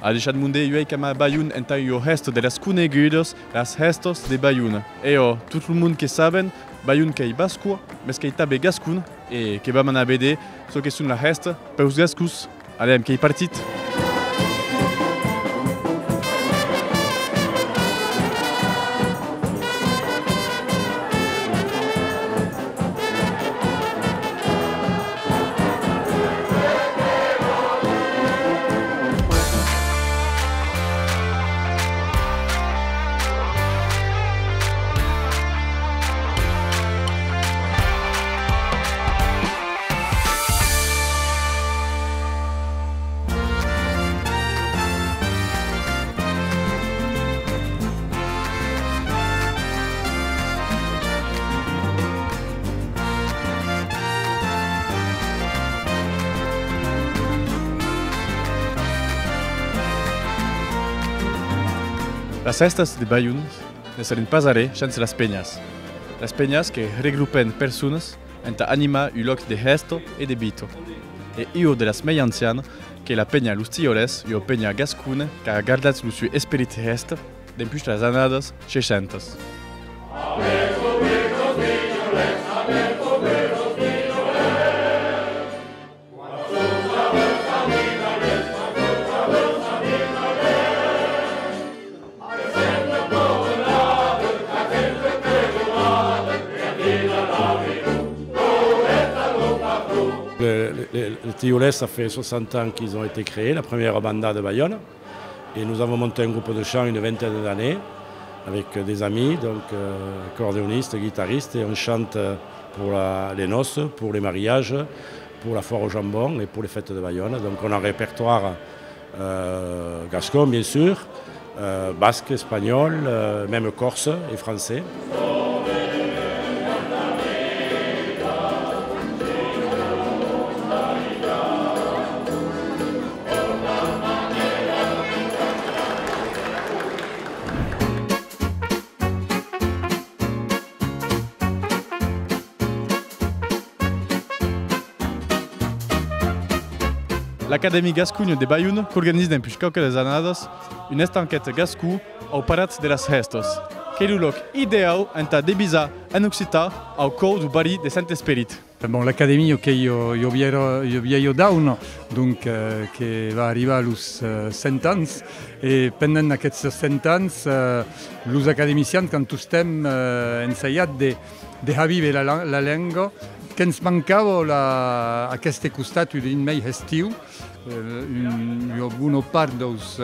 A deixat munde iuei cama Bayun enta o resto de las cunegudos, las restos de Bayun. E o, tout le monde que saben, Bayun que bascu, mes que tabe gascun, e que va mana bede, so que sun la resta, peus gascus, alem que partit. Las restas de Bayun ne salen pasare chans las peñas. Las peñas que regrupen personas enta anima u loc de resto e de bito. E io de las mei ancian que la peña lustioles io peña gascune ca gardat lu su espirit rest d'empuix las anadas 600. Le Tioles, ça fait 60 ans qu'ils ont été créés, la première banda de Bayonne. Et nous avons monté un groupe de chant une vingtaine d'années avec des amis, donc accordéonistes, guitaristes. Et on chante pour les noces, pour les mariages, pour la foire au jambon et pour les fêtes de Bayonne. Donc on a un répertoire gascon, bien sûr, basque, espagnol, même corse et français. L'Académie Gascugne de Bayun organise depuis quelques années une estanquette gascou au Parat de las Restos, qui est le lieu idéal enta debisa en Occitan au cou du Bari de Saint-Esprit. Bon, l'Académie ok, io vieio down, donc qui va arriver à los 100 ans, et pendant aquests 100 ans, los academicians, quand tous estem ensaiat de reviure la llengua, que ens mancava aquest costat d'un mei estiu, una part dels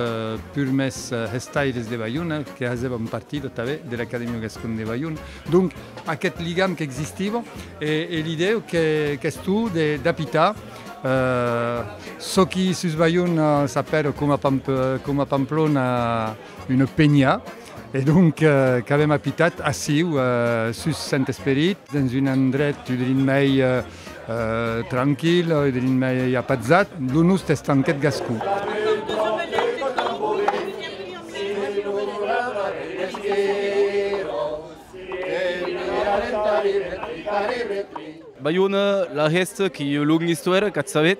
primers estaires de Bayun que havien partit també de l'Acadèmia Gascon de Bayun. Donc, aquest lligam que existia e l'idea que és tu d'apitar so qui sus Bayun s'appelle com a Pamplona una peña. Et donc, qu'avem habitat assiu sus Saint-Esperit, dans un endret d'un mei tranquil, d'un mei apatzat, l'unus estanquet gascú. Bayun, la resta qui est longue histoire, que savez,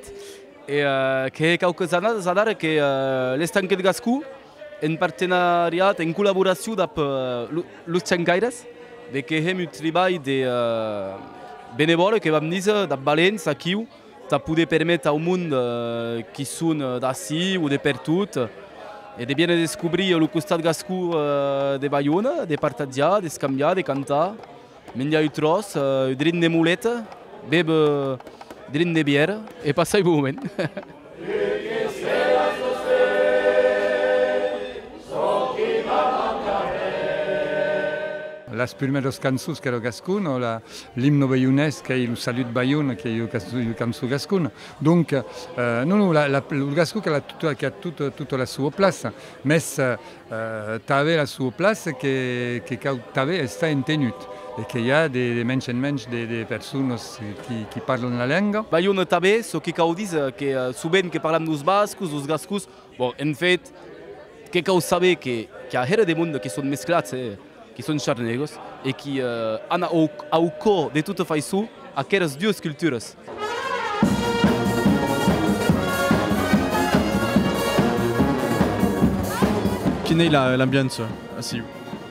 et qui est quelques années, ça dire que l'estanquet gascú en partenariat, en collaboració amb los xancaires, de que hem un treball de benevol que vam dir de Valents aquí, de poder permetre al món qui són d'ací o de per tot, e de bien descobrir el costat gascú de Bayona, de partatjar, d'escanviar, de cantar, menjar un tros, un drin de muleta, beure drin de bière e passar un moment. Les primeres cançons que era gascun, o l'himne bayonès que és el Salut Bayun, que és la cançó gascuna. Donc, el gascú que ha tota la seva plaça, més també la seva plaça que també està entenut. E que hi ha de menys en menys de persones que parlen la llengua. Bayun també, so que cal dir que sovint que parlem dels bascos, dels gascus, en fet, que cal saber que hi ha de món que són mesclats, que són xarnegos, e que han au cor de tota façó aquelles dues cultures. quina est l'ambiance ici?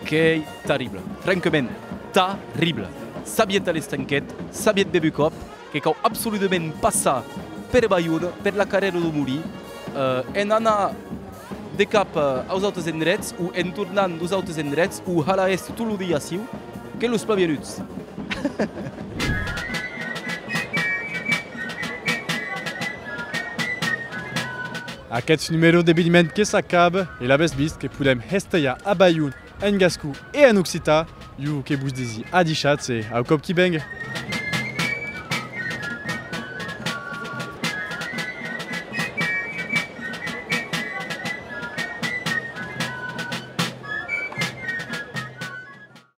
Que è terrible, francament, terrible. Sabiet a l'estanquet, sabiet bebu cop, que cau absolutament passar per Bayonne, per la carrera de Muri, en anar de cap aos altres endrets, ou en tornant dos altres endrets, ou a la est tot el dia assiu, que los plavienuts. Aquest numéro d'événement que s'acaba et l'avez vist que podem estaia a Bayonne, en Gascou et en Occità, you que vous disiez a dichat, c'est au cop qui bang.